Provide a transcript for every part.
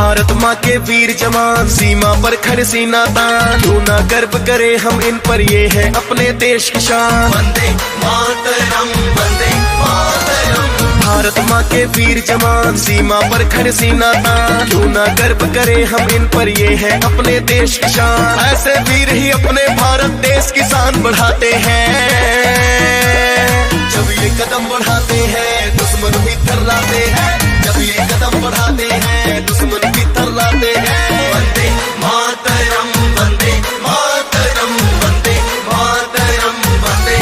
भारत माँ के वीर जवान सीमा पर खड़े सीना तान, क्यों ना गर्व करे हम इन पर, ये है अपने देश की शान। वंदे मातरम, वंदे मातरम। भारत माँ के वीर जवान सीमा पर खड़े सीना तान, क्यों ना गर्व करे हम इन पर, ये है अपने देश की शान। ऐसे वीर ही अपने भारत देश की शान बढ़ाते हैं, जब ये कदम बढ़ाते हैं दुश्मन भी थर्राते हैं, जब ये कदम बढ़ाते हैं दुश्मन भी थर्राते हैं। वंदे मातरम, वंदे मातरम, वंदे मातरम, वंदे।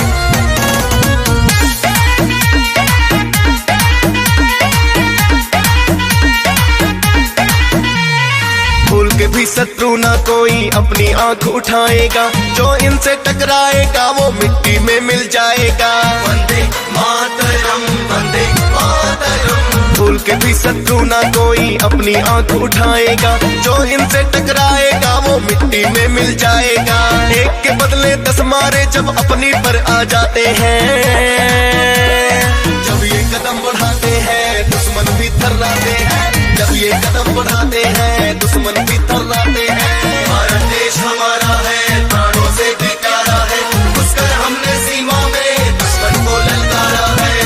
भूल के भी शत्रु ना कोई अपनी आंख उठाएगा, जो इनसे टकराएगा वो मिट्टी में मिल जाएगा। वंदे मातरम, वंदे मातरम। भूल के भी शत्रु ना कोई अपनी आंख उठाएगा, जो इनसे टकराएगा वो मिट्टी में मिल जाएगा। एक के बदले 10 मारे जब अपनी पर आ जाते हैं, जब ये कदम बढ़ाते हैं दुश्मन भी थर्राते हैं, जब ये कदम बढ़ाते हैं दुश्मन भी थर्राते हैं। भारत देश हमारा है, प्राणों से भी प्यारा है, घुसकर हमने सीमा में दुश्मन को ललकारा है।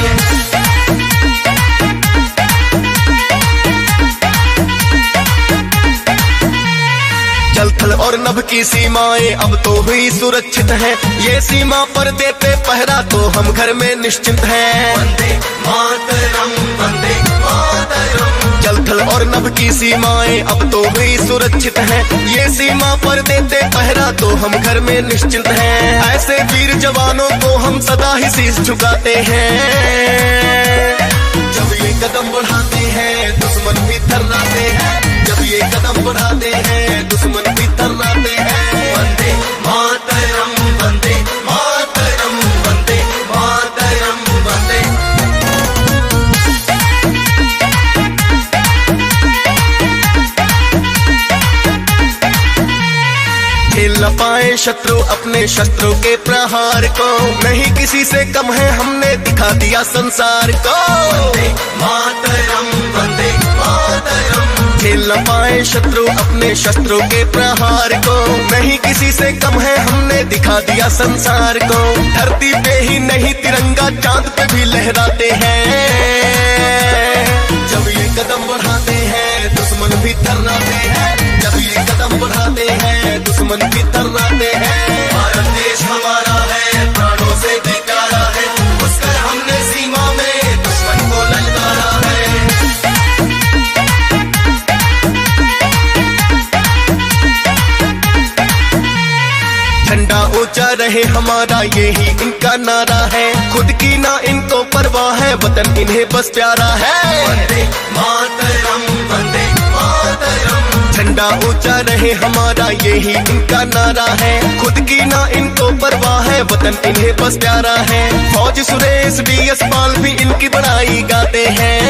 जल थल और नभ की सीमाएं अब तो हुई सुरक्षित हैं, ये सीमा पर देते पहरा तो हम घर में निश्चिंत हैं। वंदे मातरम, वंदे मातरम। जल थल और नभ की सीमाएं अब तो हुई सुरक्षित हैं, ये सीमा पर देते पहरा तो हम घर में निश्चिंत हैं। ऐसे वीर जवानों को हम सदा ही शीश झुकाते हैं, जब ये कदम बढ़ाते हैं दुश्मन भी थर्राते हैं, जब ये कदम बढ़ाते हैं दुश्मन भी थर्राते हैं। वंदे मातरम, वंदे मातरम, वंदे मातरम, वंदे। खेल न पाए शत्रु अपने शस्त्रों के प्रहार को, नहीं किसी से कम है हमने दिखा दिया संसार को। वंदे मातरम, वंदे मातरम। खेल न पाए शत्रु अपने शस्त्रों के प्रहार को, नहीं किसी से कम है हमने दिखा दिया संसार को। धरती पे ही नहीं तिरंगा चांद पे भी लहराते हैं, जब ये कदम बढ़ाते हैं दुश्मन भी थर्राते हैं, जब ये कदम बढ़ाते हैं दुश्मन भी थर्राते हैं। भारत देश हमारा है, प्राणों से भी प्यारा है, घुसकर हमने सीमा में दुश्मन को ललकारा है। झंडा ऊंचा रहे हमारा यही इनका नारा है, खुद की ना इनको परवाह है, वतन इन्हें बस प्यारा है। वंदे मातरम, वंदे मातरम। झंडा ऊंचा रहे हमारा यही इनका नारा है, खुद की ना इनको परवाह है, वतन इन्हें बस प्यारा है। फौज सुरेश DS पाल भी इनकी बड़ाई गाते हैं,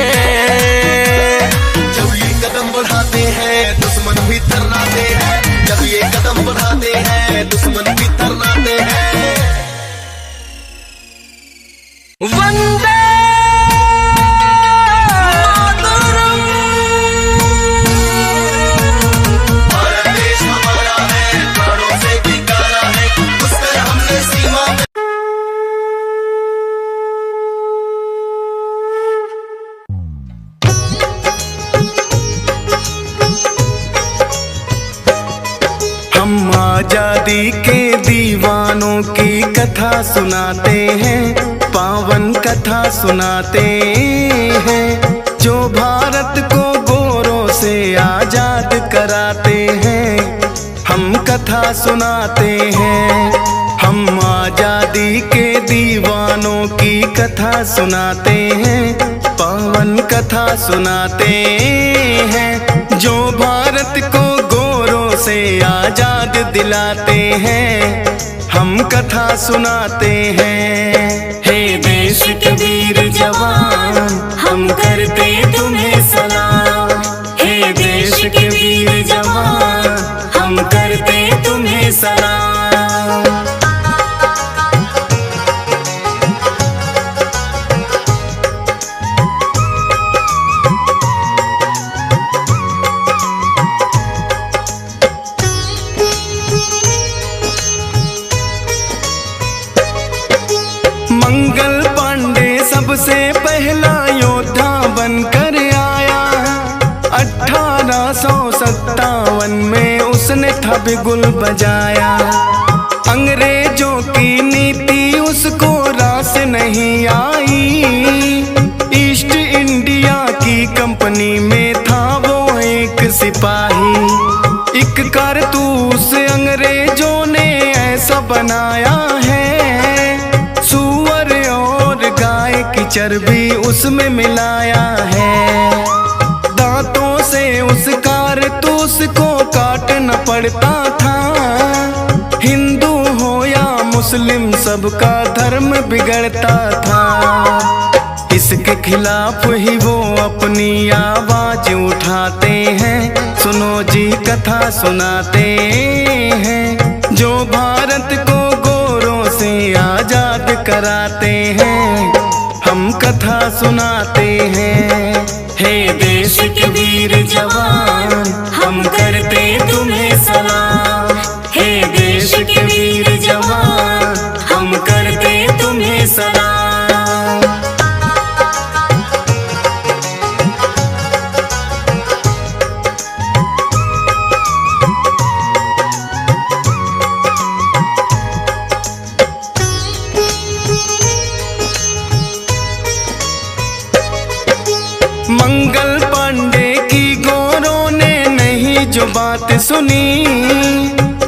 जब ये कदम बढ़ाते हैं दुश्मन भी थर्राते हैं, जब ये कदम बढ़ाते हैं दुश्मन भी थर्राते हैं। वंदे मातरम। भारत देश हमारा है, प्राणों से भी प्यारा है, घुसकर हमने सीमा में। हम आजादी के दीवानों की कथा सुनाते हैं, पावन कथा सुनाते हैं, जो भारत को गोरों से आजाद कराते हैं। हम कथा सुनाते हैं, हम आजादी के दीवानों की कथा सुनाते हैं, पावन कथा सुनाते हैं, जो भारत को गोरों से आजाद दिलाते हैं। हम कथा सुनाते हैं। हे देश के वीर जवान, हम करते तुम्हें सलाम। हे देश के वीर जवान, हम करते तुम्हें सलाम। 1857 में उसने था बिगुल बजाया। अंग्रेजों की नीति उसको रास नहीं आई। ईस्ट इंडिया की कंपनी में था वो एक सिपाही। एक कारतूस अंग्रेजों ने ऐसा बनाया है, सूअर और गाय की चर्बी उसमें मिलाया है। दांतों से उस कारतूस को काटना पड़ता था। हिंदू हो या मुस्लिम सबका धर्म बिगड़ता था। इसके खिलाफ ही वो अपनी आवाज उठाते हैं। सुनो जी कथा सुनाते हैं, जो भारत को गोरों से आजाद कराते हैं। हम कथा सुनाते हैं। हे देश के वीर जवान, हम करते तुम्हें सलाम। हे देश के वीर जवान, हम करते तुम्हें सलाम। मंगल पांडे की गोरों ने नहीं जो बात सुनी,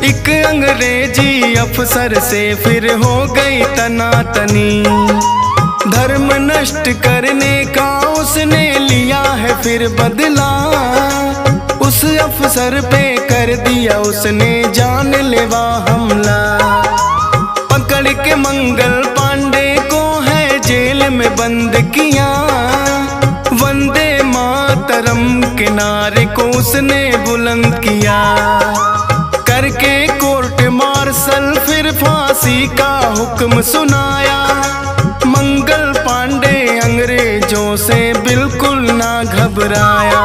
एक अंग्रेजी अफसर से फिर हो गई तनातनी। धर्म नष्ट करने का उसने लिया है फिर बदला। उस अफसर पे कर दिया उसने जानलेवा हमला। पकड़ के मंगल पांडे को है जेल में बंद किया। वंदे मातरम के नारे को उसने बुलंद किया। करके कोर्ट मार्शल फिर फांसी का हुक्म सुनाया। मंगल पांडे अंग्रेजों से बिल्कुल ना घबराया।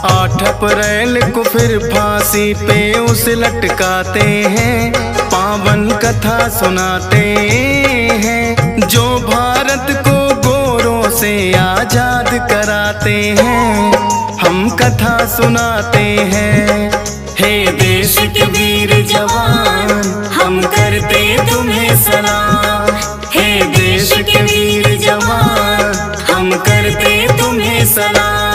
8 अप्रैल को फिर फांसी पे उसे लटकाते हैं। पावन कथा सुनाते हैं, जो भारत को गोरों से आजाद कराते हैं। हम कथा सुनाते हैं। हे देश के वीर जवान, हम करते तुम्हें सलाम। हे देश के वीर जवान, हम करते तुम्हें सलाम।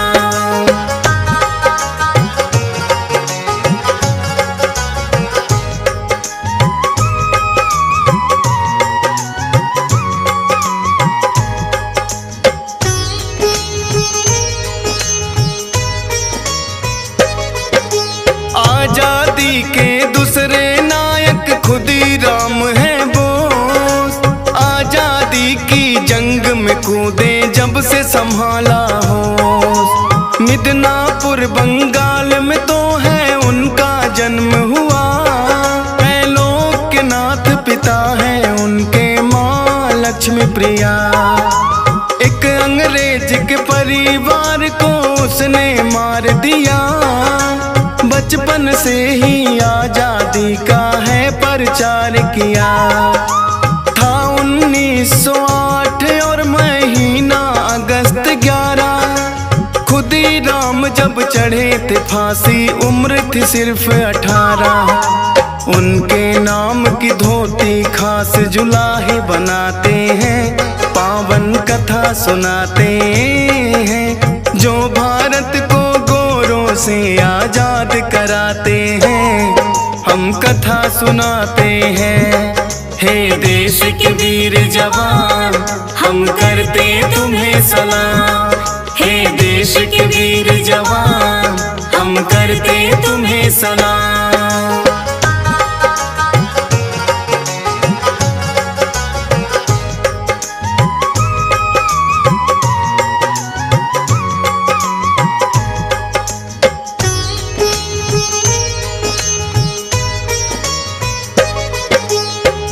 आजादी के दूसरे नायक खुदीराम है बोस। आजादी की जंग में कूदे जब से संभाला होश। मिदनापुर बंगाल में तो है उनका जन्म हुआ। लोक के नाथ पिता है उनके माँ लक्ष्मी प्रिया। एक अंग्रेज के परिवार को उसने मार दिया। बचपन से ही आजादी का है प्रचार किया। था 1908 और महीना अगस्त 11। खुदीराम जब चढ़े थे फांसी, उम्र थी सिर्फ 18। उनके नाम की धोती खास जुलाहे बनाते हैं। पावन कथा सुनाते हैं, जो भारत को गोरों से आजाद कराते हैं। हम कथा सुनाते हैं। हे देश के वीर जवान, हम करते तुम्हें सलाम। हे देश के वीर जवान, हम करते तुम्हें सलाम।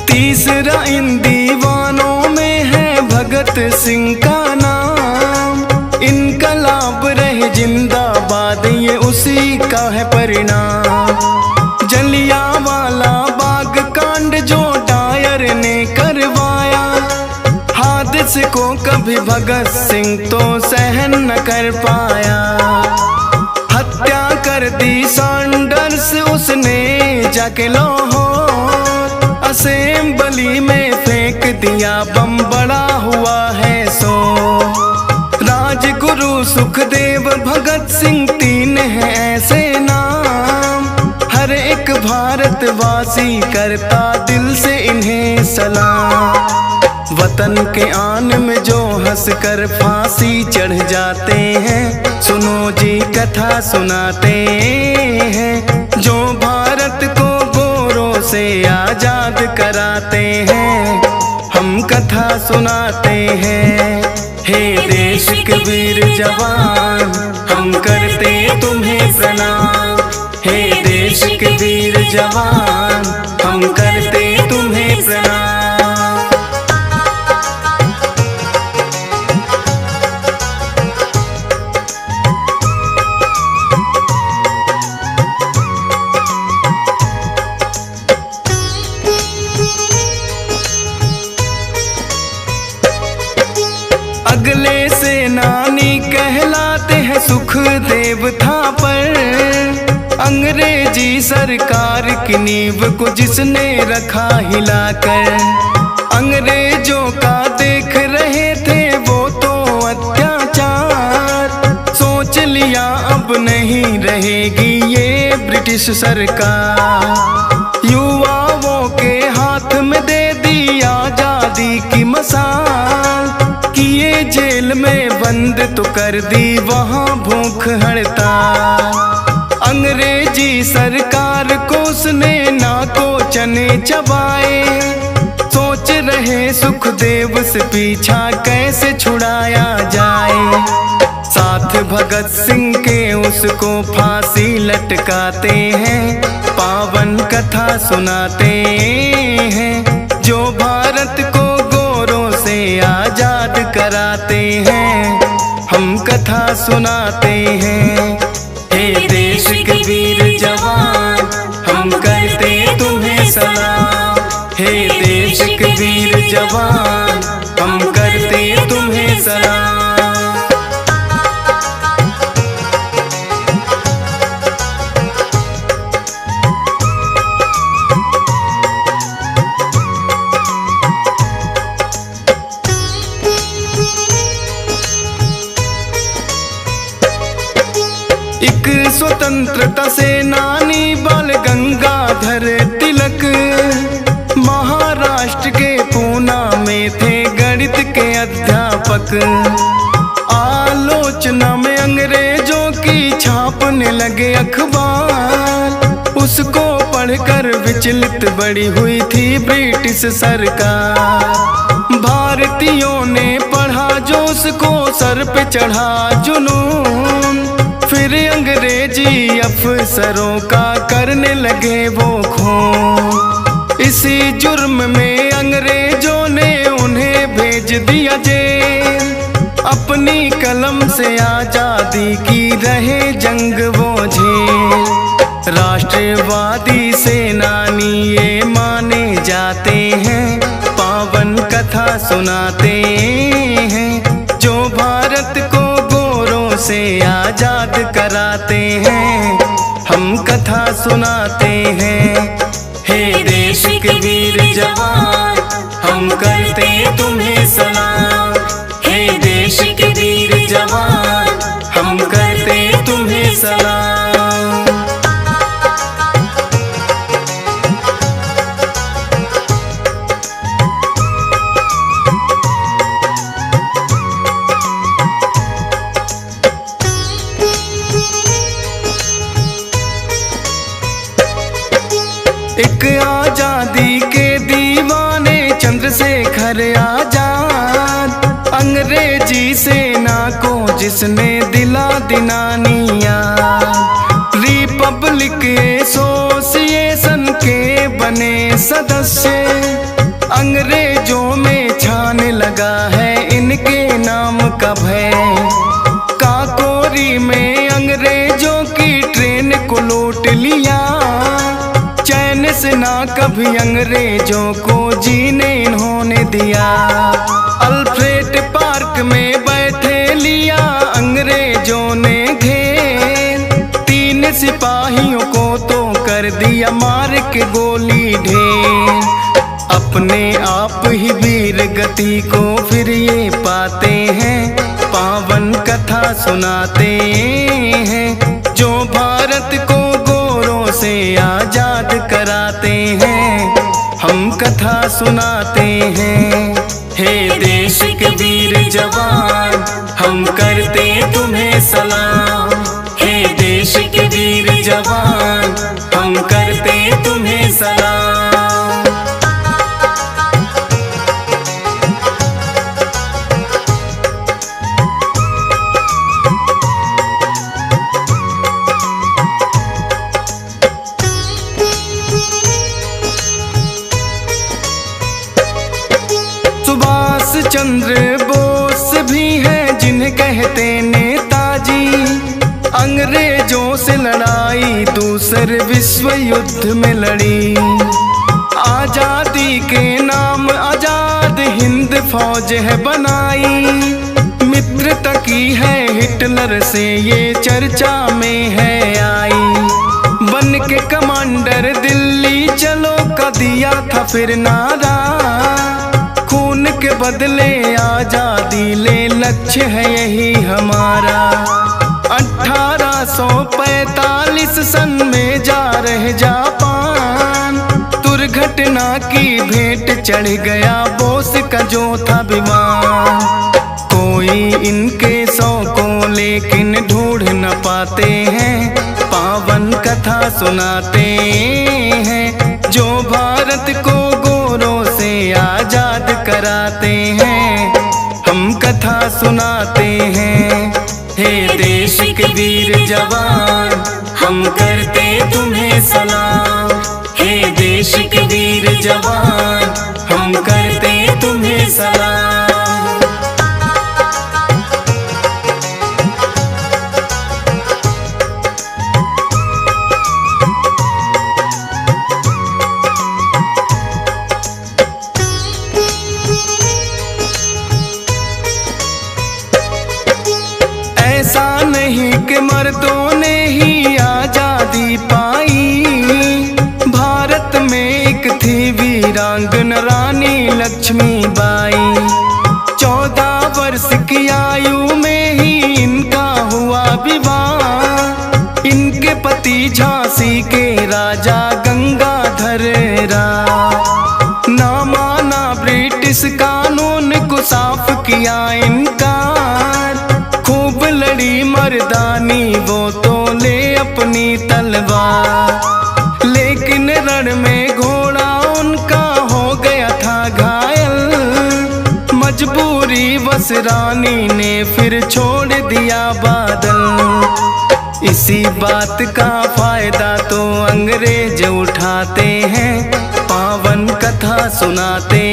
तीसरा इन दीवानों में है भगत सिंह का नाम। इनकलाब रहे जिंदाबाद, ये उसी का है परिणाम। जलियांवाला बाग कांड जो डायर ने करवाया, हादसे को कभी भगत सिंह तो सहन न कर पाया। हत्या कर दी सैंडर्स उसने जाके लाहौर, असेंबली में फेंक दिया बम, बड़ा हुआ है सो। राजगुरु सुखदेव भगत सिंह तीन हैं ऐसे नाम, हर एक भारतवासी करता दिल से इन्हें सलाम। वतन के आन में जो हंस कर फांसी चढ़ जाते हैं, सुनो जी कथा सुनाते हैं, जो भारत को गोरों से आजाद कराते हैं, हम कथा सुनाते हैं। हे देश के वीर जवान, हम करते तुम्हें प्रणाम। हे देश के वीर जवान, हम करते तुम्हें प्रणाम। अगले सेनानी कहलाते हैं सुखदेव थापर, अंग्रेजी सरकार की नींव को जिसने रखा हिलाकर। अंग्रेजों का देख रहे थे वो तो अत्याचार, सोच लिया अब नहीं रहेगी ये ब्रिटिश सरकार। युवाओं के हाथ में दे दी आजादी की मसाल, किए जेल में बंद तो कर दी वहाँ भूख हड़ताल। अंग्रेजी सरकार को उसने नाको चने चबाए, सोच रहे सुखदेव से पीछा कैसे छुड़ाया जाए। साथ भगत सिंह के उसको फांसी लटकाते हैं, पावन कथा सुनाते हैं, जो भारत को गोरों से आजाद कराते हैं, हम कथा सुनाते हैं। हे देश के वीर जवान, हम करते तुम्हें सलाम। हे देश के वीर जवान, हम करते तुम्हें सलाम। एक स्वतंत्रता सेनानी बाल गंगाधर तिलक, महाराष्ट्र के पूना में थे गणित के अध्यापक। आलोचना में अंग्रेजों की छापने लगे अखबार, उसको पढ़कर विचलित बड़ी हुई थी ब्रिटिश सरकार। भारतीयों ने पढ़ा जो उसको सर पे चढ़ा जुनून, फिर अंग्रेजी अफसरों का करने लगे वो खून। इसी जुर्म में अंग्रेजों ने उन्हें भेज दिया जेल, अपनी कलम से आजादी की रहे जंग वो झेल। राष्ट्रवादी सेनानी ये माने जाते हैं, पावन कथा सुनाते हैं, जो भारत को गोरों से आजाद कराते हैं, हम कथा सुनाते हैं। हे देश के वीर जवान, हम करते तुम्हें सलाम। हे देश के वीर जवान, हम करते तुम्हें सलाम। एक आजादी के दीवाने चंद्रशेखर आजाद, अंग्रेजी सेना को जिसने दिला दिनानिया। रिपब्लिक एसोसिएशन के बने सदस्य, अंग्रेजों में छाने लगा है इनके नाम का भय। काकोरी में अंग्रेजों की ट्रेन को लूट लिया, चैन से ना कभी अंग्रेजों को जीने इन्होंने दिया। अल्फ्रेड पार्क में बैठे लिया अंग्रेजों ने घेर, 3 लेकिन सिपाहियों को तो कर दिया मार के गोली ढेर। अपने आप ही वीर गति को फिर ये पाते हैं, पावन कथा सुनाते हैं, जो भारत को गोरों से आजाद कराते हैं। हम कथा सुनाते हैं, हे देश के वीर जवान, हम करते तुम्हें सलाम। हे देश के वीर जवान, हम करते तुम्हें सलाम। सुभाष चंद्र बोस भी हैं जिन्हें कहते नेताजी, अंग्रेजों से लड़ाई दूसरे विश्व युद्ध में लड़ी। आजादी के नाम आजाद हिंद फौज है बनाई, मित्रता की है हिटलर से ये चर्चा में है आई। बन के कमांडर दिल्ली चलो का दिया था फिर नारा, खून के बदले आजादी ले लक्ष्य है यही हमारा। 1845 सन में जा रहे जापान, दुर्घटना की भेंट चढ़ गया बोस का जो था विमान। कोई इनके 100 को लेकिन ढूंढ न पाते हैं, पावन कथा सुनाते हैं, जो भारत को गोरों से आजाद कराते हैं। हम कथा सुनाते हैं, हे देश के वीर जवान, हम करते तुम्हें सलाम। हे देश के वीर जवान, हम करते तुम्हें सलाम। ऐसा नहीं कि मर्दों ने ही आजादी पाई, भारत में एक थी वीरांगन रानी लक्ष्मीबाई। 14 वर्ष की आयु में ही इनका हुआ विवाह, इनके पति झांसी के राजा गंगाधर राव। ना माना ब्रिटिश कानून को साफ किया इनकार, खूब लड़ी मर्दानी वो तो ले अपनी तलवार। लेकिन रण में घोड़ा उनका हो गया था घायल, मजबूरी बस रानी ने फिर छोड़ दिया बादल। इसी बात का फायदा तो अंग्रेज उठाते हैं, पावन कथा सुनाते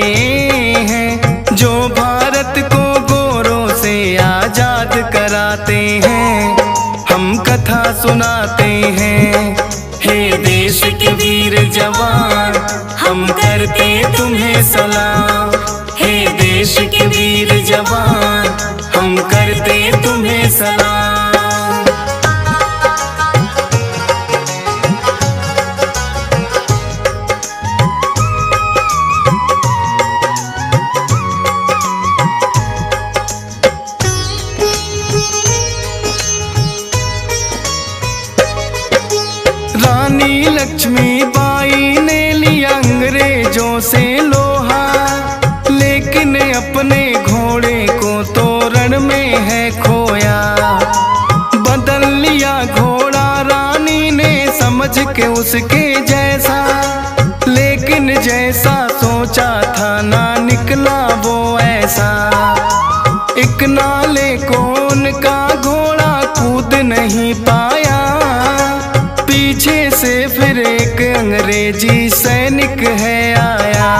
हैं, जो भारत को गोरों से आजाद कराते हैं। हम कथा सुनाते हैं, हे देश के वीर जवान, हम करते तुम्हें सलाम। हे देश के वीर जवान, हम करते तुम्हें सलाम। रानी लक्ष्मीबाई ने लिया अंग्रेजों से लोहा, लेकिन अपने घोड़े को तो रण में है खोया। बदल लिया घोड़ा रानी ने समझ के उसके जैसा, लेकिन जैसा सोचा था ना निकला वो ऐसा। एक नाले को उनका घोड़ा कूद नहीं पाया, पीछे से फिर एक अंग्रेजी सैनिक है आया।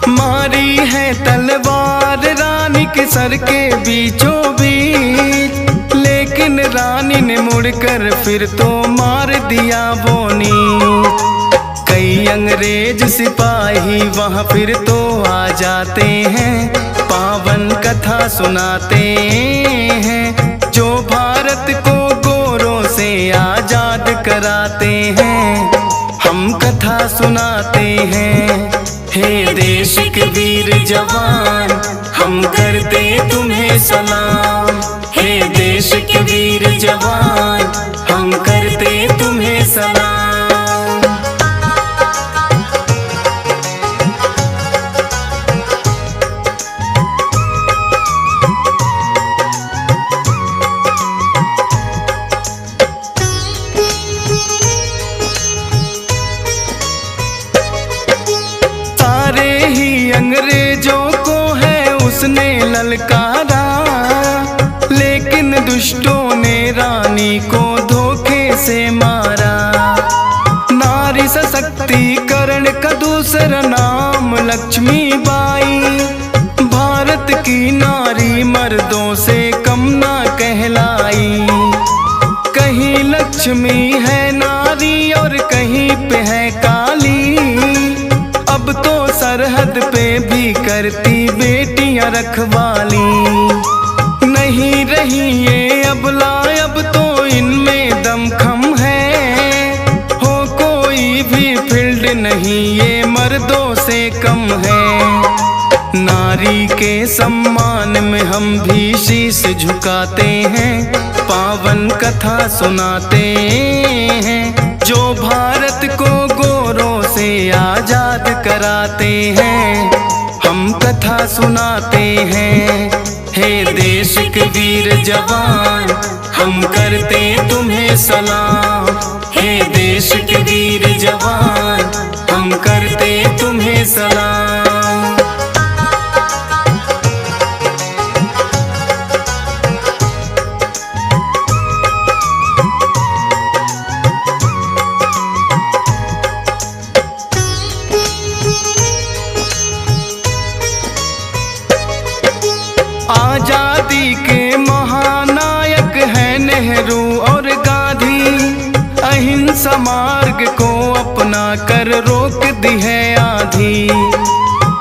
मारी है तलवार रानी के सर के बीचों बीच, लेकिन रानी ने मुड़कर फिर तो मार दिया वो नीच। कई अंग्रेज सिपाही वहाँ फिर तो आ जाते हैं, पावन कथा सुनाते हैं, जो भारत को गोरों से आजाद कराते हैं, हम कथा सुनाते हैं। हे देश के वीर जवान, हम करते तुम्हें सलाम। हे देश के वीर जवान, हम करते तुम्हें सलाम। अंग्रेजों को है उसने ललकारा, लेकिन दुष्टों ने रानी को धोखे से मारा। नारी सशक्तिकरण का दूसरा नाम लक्ष्मीबाई, भारत की नारी मर्दों से कम ना कहलाई। कहीं लक्ष्मी है नारी और कहीं पे है काली, अब तो सरहद पे भी करती बेटियां रखवाली। नहीं रही ये अबला, अब तो इनमें दमखम है। हो कोई भी फील्ड नहीं, ये मर्दों से कम है। नारी के सम्मान में हम भी शीश झुकाते हैं, पावन कथा सुनाते हैं। जो भारत को गोरों से आजाद कराते हैं, हम कथा सुनाते हैं। हे देश के वीर जवान, हम करते तुम्हें सलाम। हे देश के वीर जवान, हम करते तुम्हें सलाम। आजादी के महानायक हैं नेहरू और गांधी, अहिंसा मार्ग को अपना कर रोक दी है आधी।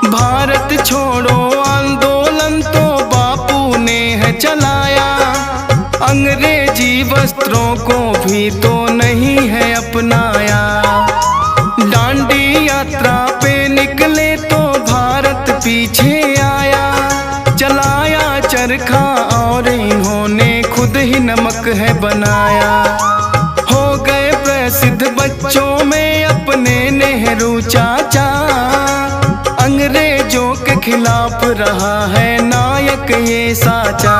भारत छोड़ो आंदोलन तो बापू ने है चलाया, अंग्रेजी वस्त्रों को भी तो नहीं है अपनाया। दांडी यात्रा पे निकले तो भारत पीछे आया, चलाया चरखा और इन्होंने खुद ही नमक है बनाया। हो गए प्रसिद्ध बच्चों में अपने नेहरू चाचा, अंग्रेजों के खिलाफ रहा है नायक ये साचा।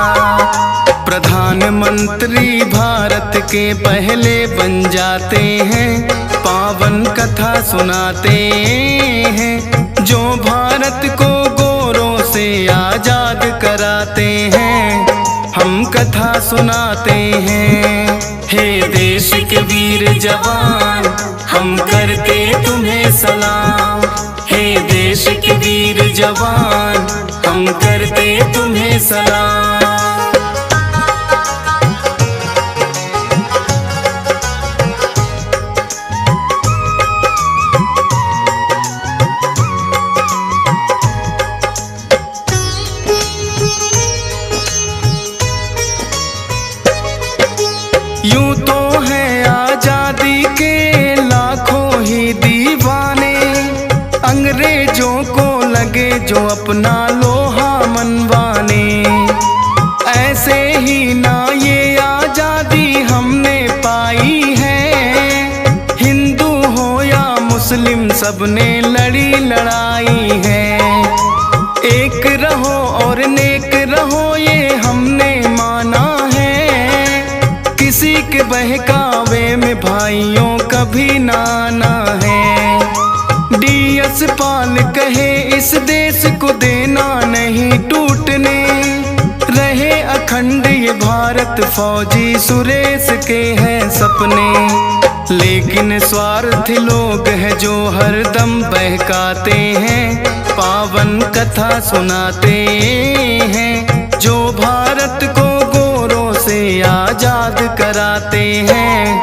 प्रधानमंत्री भारत के पहले बन जाते हैं, पावन कथा सुनाते हैं। जो भारत को गोरों से आजाद कराते हैं, हम कथा सुनाते हैं। हे देश के वीर जवान, हम करते तुम्हें सलाम। हे देश के वीर जवान, हम करते तुम्हें सलाम। यूं तो है आजादी के लाखों ही दीवाने, अंग्रेजों को लगे जो अपना लोहा मनवाने। ऐसे ही ना ये आजादी हमने पाई है, हिंदू हो या मुस्लिम सबने लड़ी लड़ाई है। एक रहो और नेक रहो ये हमने माना है, किसी के बहकावे में भाइयों कभी ना आना है। डीएस पाल कहे इस देश को देना नहीं टूटने, रहे अखंड ये भारत फौजी सुरेश के हैं सपने। लेकिन स्वार्थी लोग हैं जो हरदम बहकाते हैं, पावन कथा सुनाते हैं। जो भारत को गोरों से आजाद कराते हैं,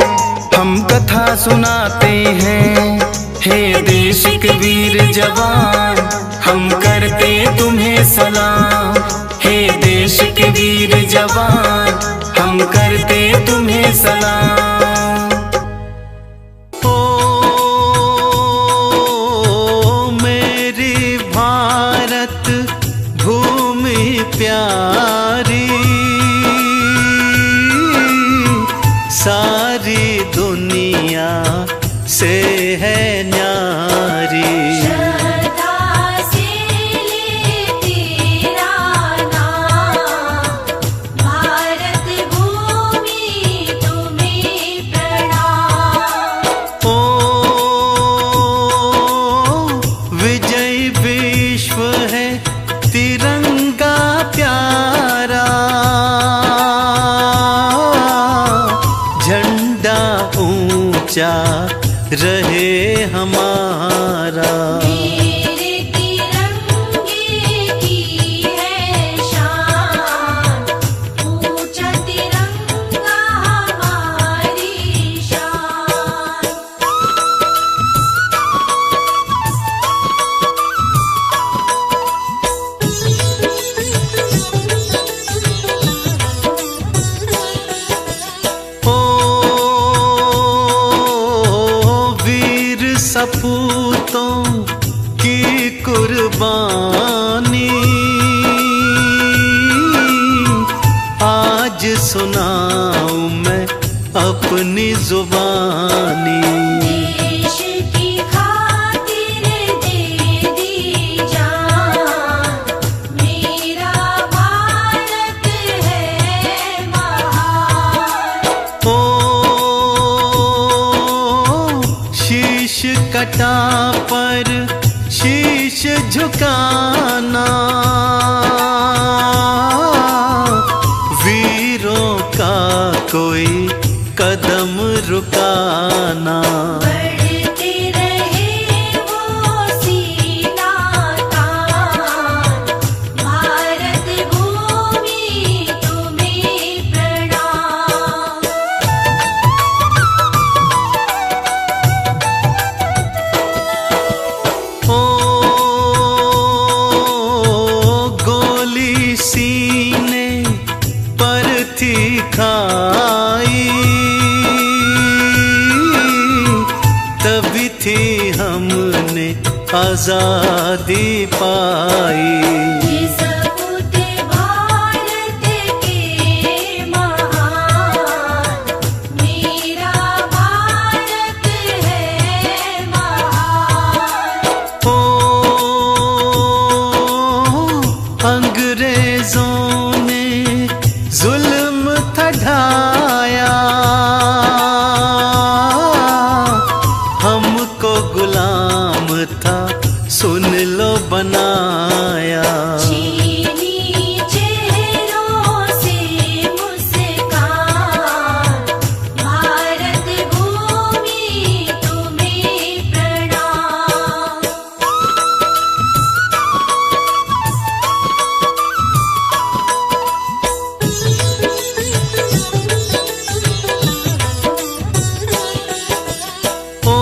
हम कथा सुनाते हैं। हे देश के वीर जवान, हम करते तुम्हें सलाम। हे देश के वीर जवान, हम करते तुम्हें सलाम। ऊंचा रहे हमारा। मेरे तिरंगे की है शान, ऊंचा तिरंगा हमारी शान। सपूतों की कुर्बानी आज सुनाऊं मैं अपनी जुबानी। देश की खातिर दे दी जान, मेरा भारत है महान। ओ शीश कटा पर शीश झुकाना, वीरों का कोई कदम रुकाना। बढ़ते रहे वो सीना तान, भारत भूमि तुम्हें प्रणाम। ओ गोली सीने पर थी खाई, तभी थी हमने आजादी पाई। ये सपूत भारत के महान, मेरा भारत है महान। ओ अंग्रेजों ने जुल्म था ढाया, हमको गुलाम था सुन लो बनाया। चीनी चेहरों से मुस्कान, भारत भूमि तुम्हें प्रणाम। ओ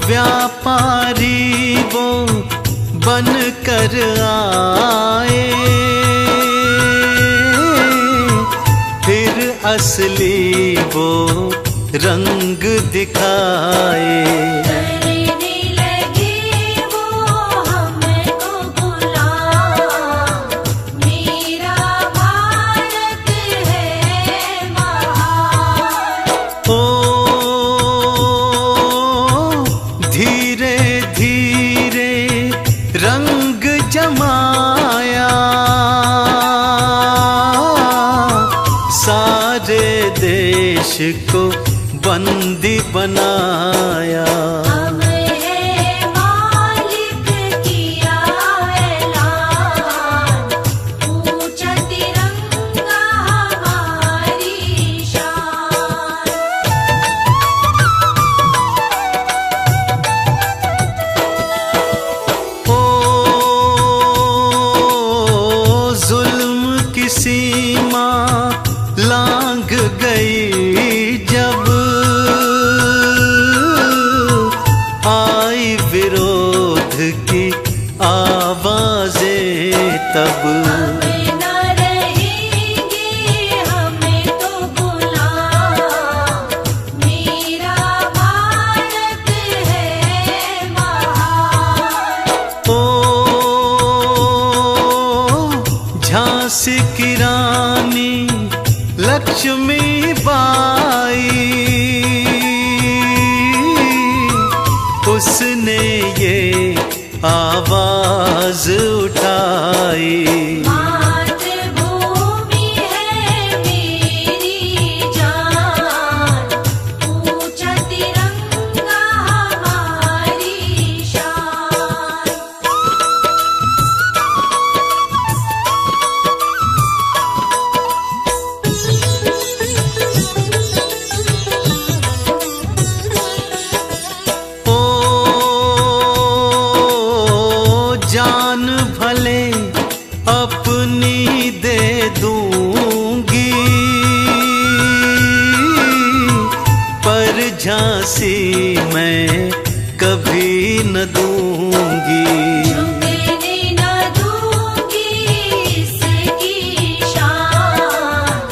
व्यापारी वो बन कर आए, फिर असली वो रंग दिखाए। करने लगे वो हमको गुलाम, मेरा भारत है महान। ओ धीरे धीरे रंग जमाया, सारे देश को बंदी बनाया। हम है मालिक किया ऐलान, ऊंचा तिरंगा हमारी शान। ओ जुल्म की सीमा लांघ गई जब, आई विरोध की आवाजें तब। हम न रहेंगे हमें तो गुलाम, मेरा भारत है महान। ओ झांसी की रानी लक्ष्मीबाई, उसने ये आवाज उठाई। झांसी मैं कभी न दूंगी। झुकने न दूंगी इसकी शान,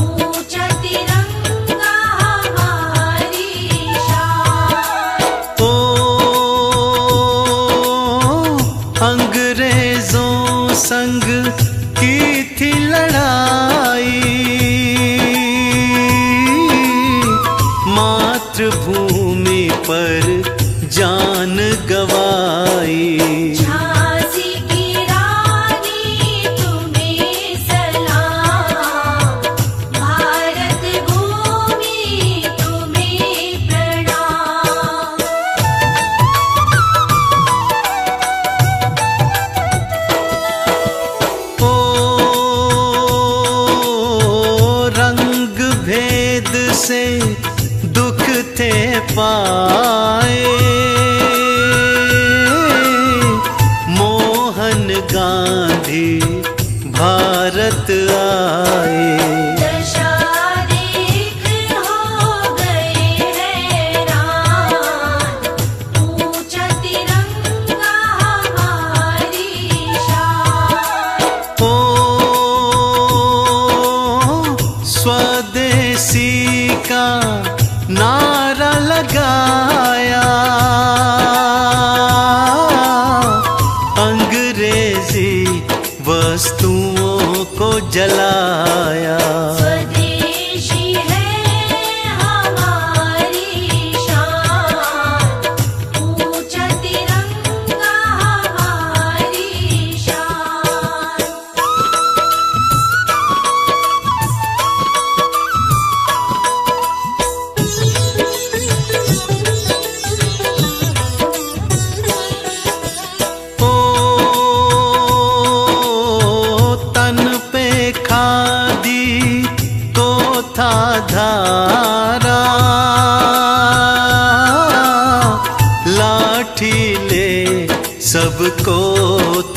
ऊंचा तिरंगा हमारी शान। ओ अंग्रेजों संग की थी लड़ाई, मातृभूमि पर जान गवाई। झांसी की रानी तुम्हें सलाम, भारत भूमि तुम्हें प्रणाम। ओ रंग भेद से दुख थे पाए, मोहन गांधी भारत आए। दशा देख हो गए हैरान, ऊंचा तिरंगा हमारी शान। ओ स्वदेशी का नारा लगाया, अंग्रेजी वस्तुओं को जलाया। स्वदेशी है हमारी शान, ऊंचा तिरंगा हमारी शान। ओ तन पे खादी को था धारा, लाठी ले सबको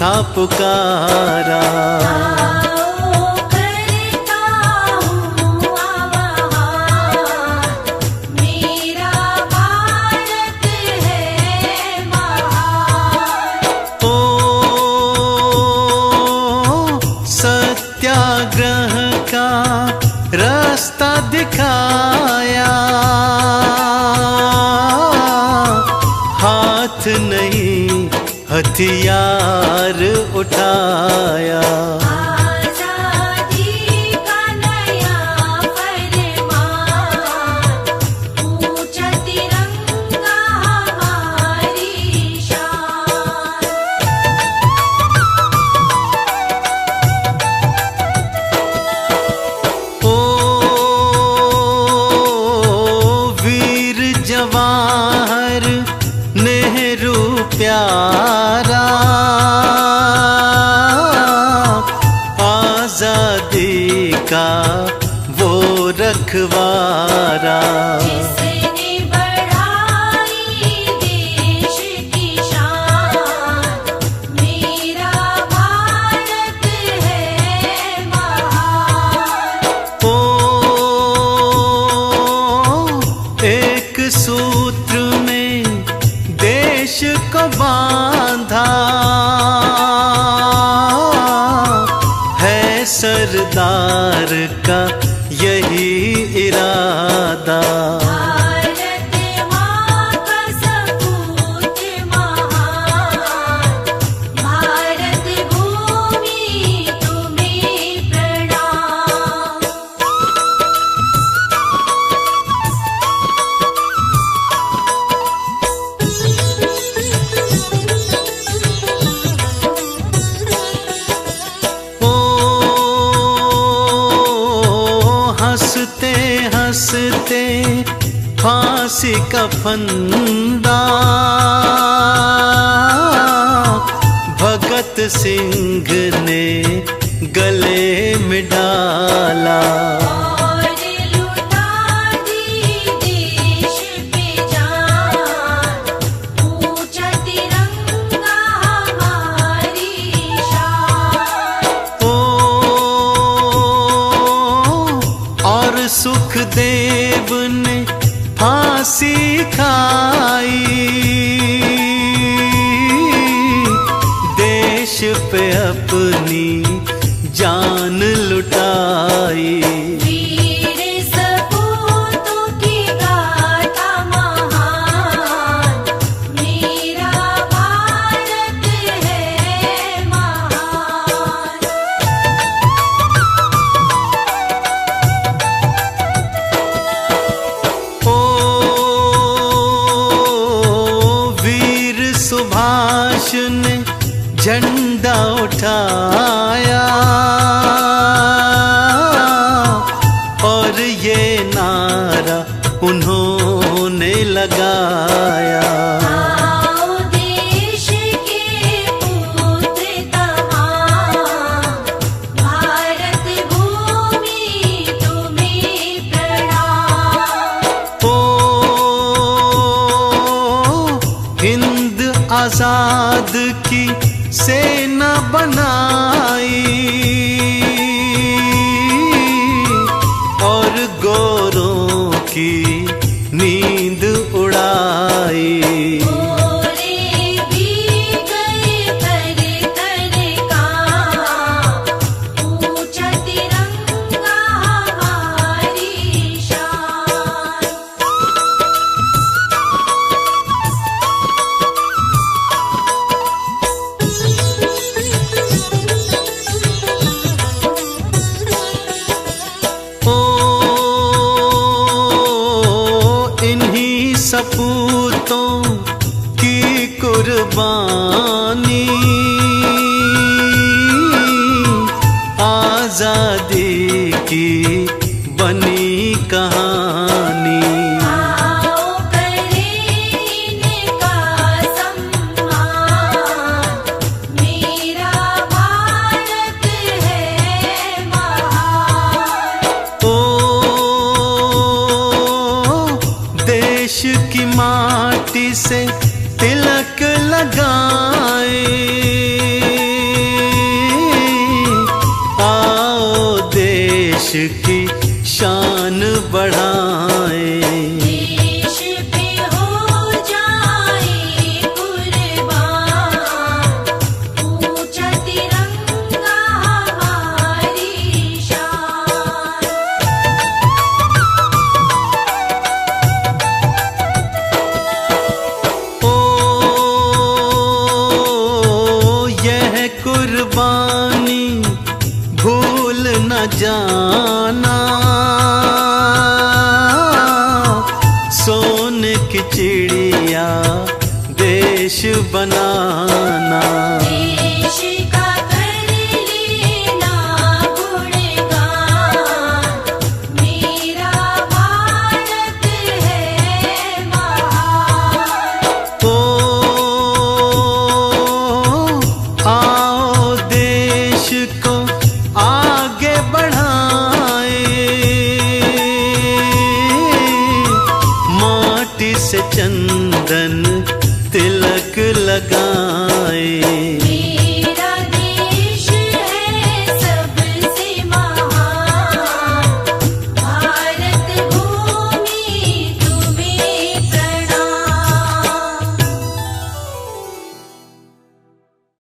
था पुकारा। आओ करता हूँ आह्वान, मेरा भारत है महान। ओ सत्याग्रह का रास्ता दिखाया, हाथ नहीं हथियार उठाया। आजादी का नया फरमान, ऊंचा तिरंगा हमारी शान। ओ वीर जवाहर नेहरू प्यारा, आजादी का वो रखवारा। जिसने बढ़ाई देश की शान, मेरा भारत है महान। ओ एक सूत्र में देश को बांधा, है सरदार का यही इरादा। भारत माँ का सपूत महान, भारत भूमि तुम्हें प्रणाम। ओ हंसते हंसते फांसी का फंदा, भगत सिंह ने गले में डाला। और लुटा दी देश पे जान, ऊंचा तिरंगा हमारी शान। और सुखदेव ने फांसी खाई, देश पे अपनी जान लुटाई। वीर सपूतों की गाथा महान, मेरा भारत है महान। ओ वीर सुभाष ने झंडा उठाया और ये नारा उन्होंने लगाया। आओ देश के पुत्र तमाम, भारत भूमि तुम्हें प्रणाम। ओ हिंद आजाद की सेना बनाई और गोरों की नींद उड़ाई। गोरे भी गए कर कर काम, ऊंचा तिरंगा हमारी शान। ओ इन्हीं सपूतों की कुर्बानी, आजादी की बनी कहानी। आओ करें इनका सम्मान, मेरा भारत है महान। ओ देश की माटी से तिलक लगाए, आओ देश की शान बढ़ाए। देश पे हो जाए कुर्बान, ऊंचा तिरंगा हमारी शान। ओ यह कुर्बानी भूल न जाना, सोने की चिड़िया देश बनाना। देश का कर लेना गुणगान, मेरा भारत है महान। ओ आओ देश को आगे बढ़ाए, माटी से चंदन